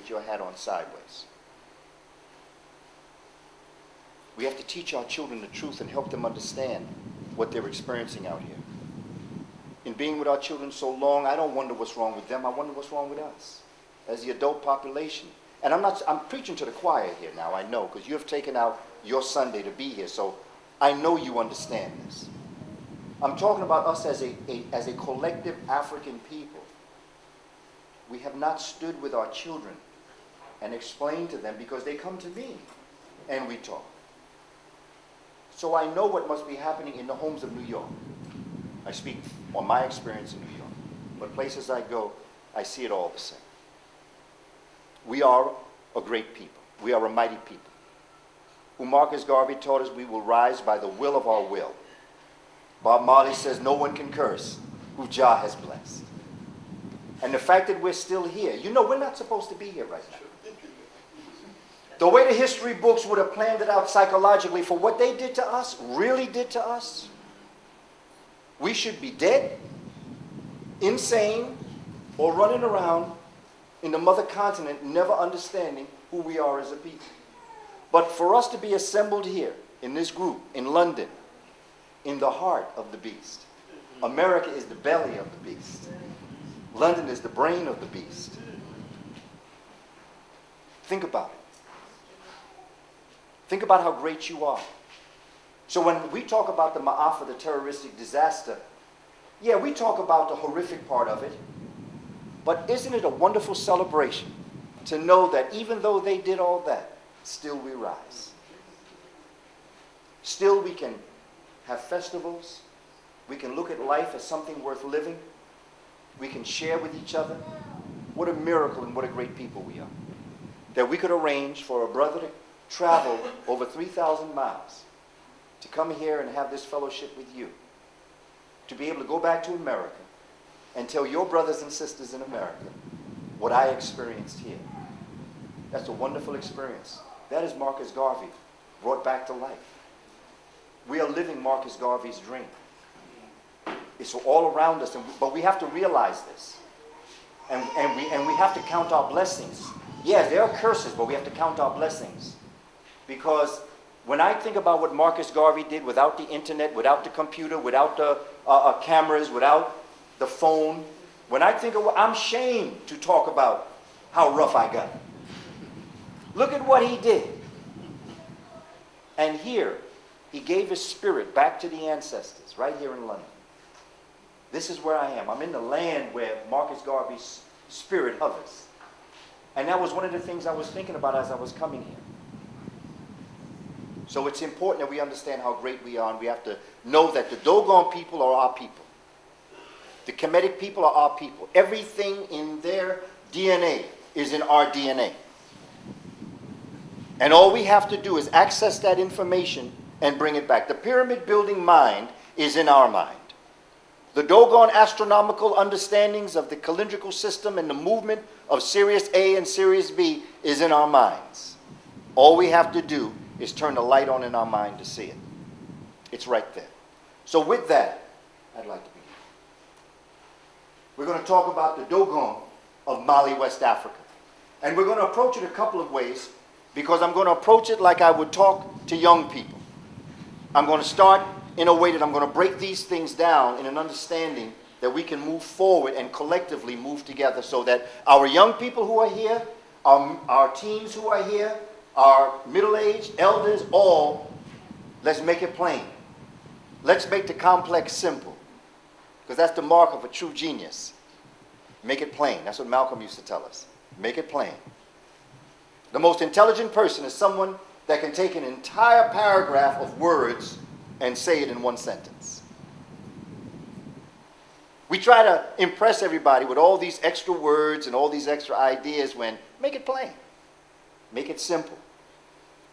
with your hat on sideways. We have to teach our children the truth and help them understand what they're experiencing out here. In being with our children so long, I don't wonder what's wrong with them. I wonder what's wrong with us as the adult population. And I'm preaching to the choir here now, I know, because you have taken out your Sunday to be here, so I know you understand this. I'm talking about us as a collective African people. We have not stood with our children and explained to them, because they come to me and we talk. So I know what must be happening in the homes of New York. I speak on my experience in New York. But places I go, I see it all the same. We are a great people. We are a mighty people. Who Marcus Garvey taught us, we will rise by the will of our will. Bob Marley says no one can curse who Jah has blessed. And the fact that we're still here, you know, we're not supposed to be here right now. The way the history books would have planned it out psychologically for what they did to us, really did to us, we should be dead, insane, or running around in the mother continent, never understanding who we are as a people. But for us to be assembled here, in this group, in London, in the heart of the beast. America is the belly of the beast. London is the brain of the beast. Think about it. Think about how great you are. So when we talk about the Ma'afa, the terroristic disaster, yeah, we talk about the horrific part of it, but isn't it a wonderful celebration to know that even though they did all that, still we rise. Still we can have festivals. We can look at life as something worth living. We can share with each other. What a miracle and what a great people we are. That we could arrange for a brother to travel over 3,000 miles to come here and have this fellowship with you. To be able to go back to America and tell your brothers and sisters in America what I experienced here. That's a wonderful experience. That is Marcus Garvey brought back to life. We are living Marcus Garvey's dream. It's all around us, but we have to realize this. And we have to count our blessings. Yeah, there are curses, but we have to count our blessings. Because when I think about what Marcus Garvey did without the internet, without the computer, without the cameras, without the phone, when I think of I'm ashamed to talk about how rough I got. Look at what he did. And here, he gave his spirit back to the ancestors, right here in London. This is where I am. I'm in the land where Marcus Garvey's spirit hovers. And that was one of the things I was thinking about as I was coming here. So it's important that we understand how great we are, and we have to know that the Dogon people are our people. The Kemetic people are our people. Everything in their DNA is in our DNA. And all we have to do is access that information and bring it back. The pyramid building mind is in our mind. The Dogon astronomical understandings of the calendrical system and the movement of Sirius A and Sirius B is in our minds. All we have to do is turn the light on in our mind to see it. It's right there. So with that, I'd like to begin. We're going to talk about the Dogon of Mali, West Africa. And we're going to approach it a couple of ways, because I'm going to approach it like I would talk to young people. I'm going to start in a way that I'm going to break these things down in an understanding that we can move forward and collectively move together, so that our young people who are here, our teens who are here, our middle-aged, elders, all, let's make it plain. Let's make the complex simple, because that's the mark of a true genius. Make it plain. That's what Malcolm used to tell us. Make it plain. The most intelligent person is someone that can take an entire paragraph of words and say it in one sentence. We try to impress everybody with all these extra words and all these extra ideas, when make it plain. Make it simple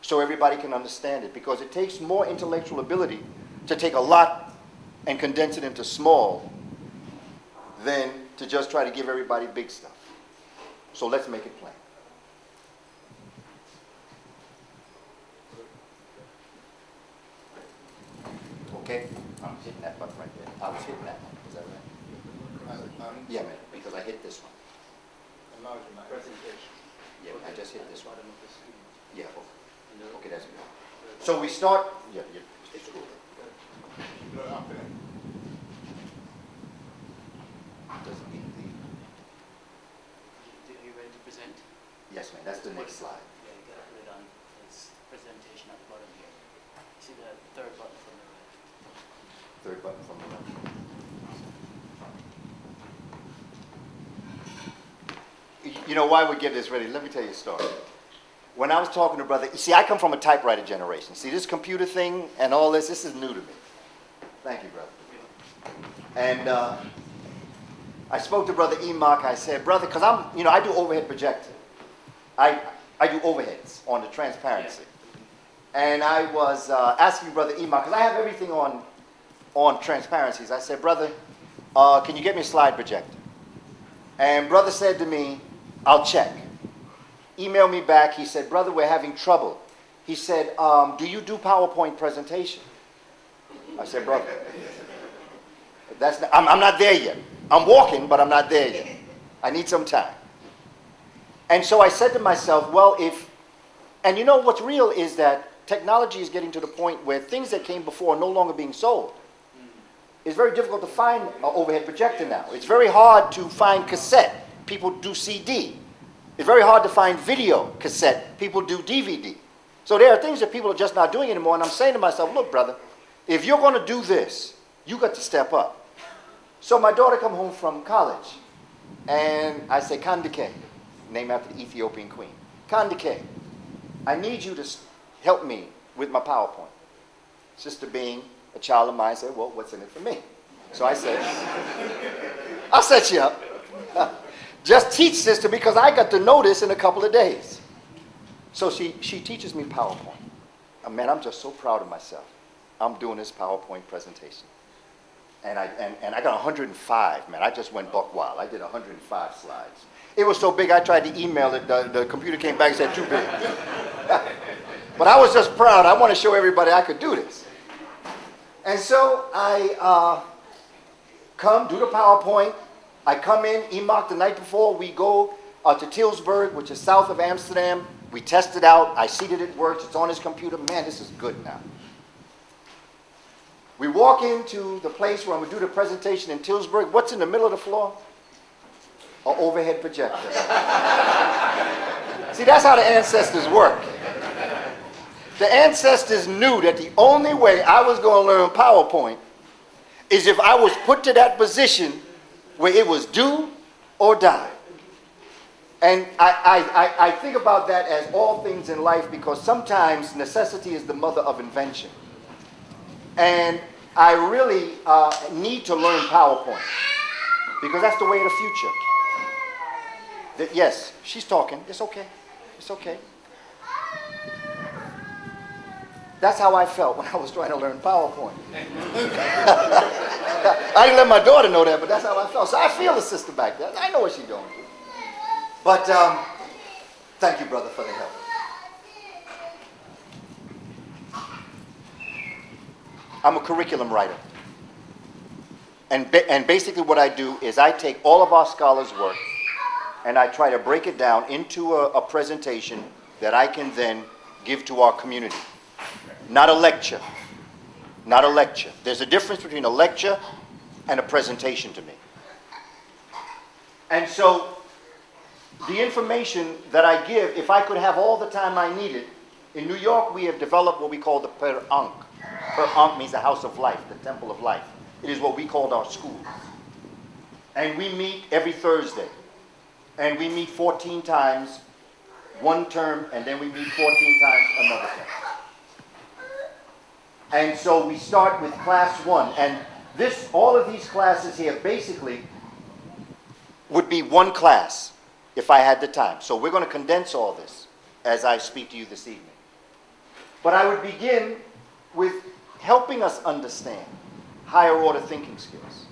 so everybody can understand it, because it takes more intellectual ability to take a lot and condense it into small than to just try to give everybody big stuff. So let's make it plain. Okay? I'm hitting that button right there. I was hitting that one. Is that right? Yeah, man, because I hit this one. Presentation. Yeah. just hit this one. Yeah, okay. Okay, that's good. So we start, yeah. Doesn't need the, Are you ready to present? yes, man, that's the next slide. Yeah, you gotta put it on. It's presentation at the bottom here. See the third button from the right. Third button from the left. You know why we get this ready? Let me tell you a story. When I was talking to brother, you see, I come from a typewriter generation. See, this computer thing and all this is new to me. Thank you, brother. And I spoke to Brother Enoch. I said, brother, because I do overhead projector. I do overheads on the transparency. And I was asking Brother Enoch, because I have everything on transparencies. I said, brother, can you get me a slide projector? And brother said to me, I'll check. Email me back. He said, brother, we're having trouble. He said, do you do PowerPoint presentation? I said, brother, I'm not there yet. I'm walking, but I'm not there yet. I need some time. And so I said to myself, well, and you know what's real is that technology is getting to the point where things that came before are no longer being sold. It's very difficult to find an overhead projector now. It's very hard to find cassette. People do CD. It's very hard to find video cassette. People do DVD. So there are things that people are just not doing anymore. And I'm saying to myself, look, brother, if you're going to do this, you got to step up. So my daughter come home from college. And I say, Kandake, named after the Ethiopian queen. Kandake, I need you to help me with my PowerPoint. Sister being a child of mine said, well, what's in it for me? So I said, I'll set you up. Just teach this to me because I got to know this in a couple of days. So she teaches me PowerPoint. Man, I'm just so proud of myself. I'm doing this PowerPoint presentation. And I got 105, man. I just went buck wild. I did 105 slides. It was so big I tried to email it. The computer came back and said, too big. But I was just proud. I want to show everybody I could do this. And so I come, do the PowerPoint. I come in, Enoch, the night before. We go to Tilsburg, which is south of Amsterdam. We test it out. I see that it works. It's on his computer. Man, this is good now. We walk into the place where I'm going to do the presentation in Tilsburg. What's in the middle of the floor? An overhead projector. See, that's how the ancestors work. The ancestors knew that the only way I was going to learn PowerPoint is if I was put to that position where it was do or die. And I think about that as all things in life because sometimes necessity is the mother of invention. And I really need to learn PowerPoint because that's the way of the future. Yes, she's talking. It's okay. It's okay. That's how I felt when I was trying to learn PowerPoint. I didn't let my daughter know that, but that's how I felt. So I feel the sister back there. I know what she's doing. But thank you, brother, for the help. I'm a curriculum writer. And basically what I do is I take all of our scholars' work and I try to break it down into a presentation that I can then give to our community. Not a lecture. Not a lecture. There's a difference between a lecture and a presentation to me. And so the information that I give, if I could have all the time I needed, in New York we have developed what we call the Per Ankh. Per Ankh means the house of life, the temple of life. It is what we called our school. And we meet every Thursday. And we meet 14 times one term, and then we meet 14 times another term. And so we start with class 1. And all of these classes here basically would be one class if I had the time. So we're going to condense all this as I speak to you this evening. But I would begin with helping us understand higher order thinking skills.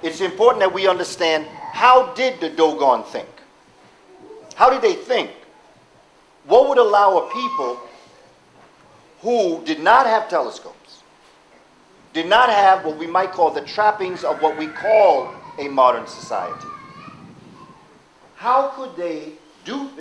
It's important that we understand, how did the Dogon think? How did they think? What would allow a people who did not have telescopes, did not have what we might call the trappings of what we call a modern society? How could they do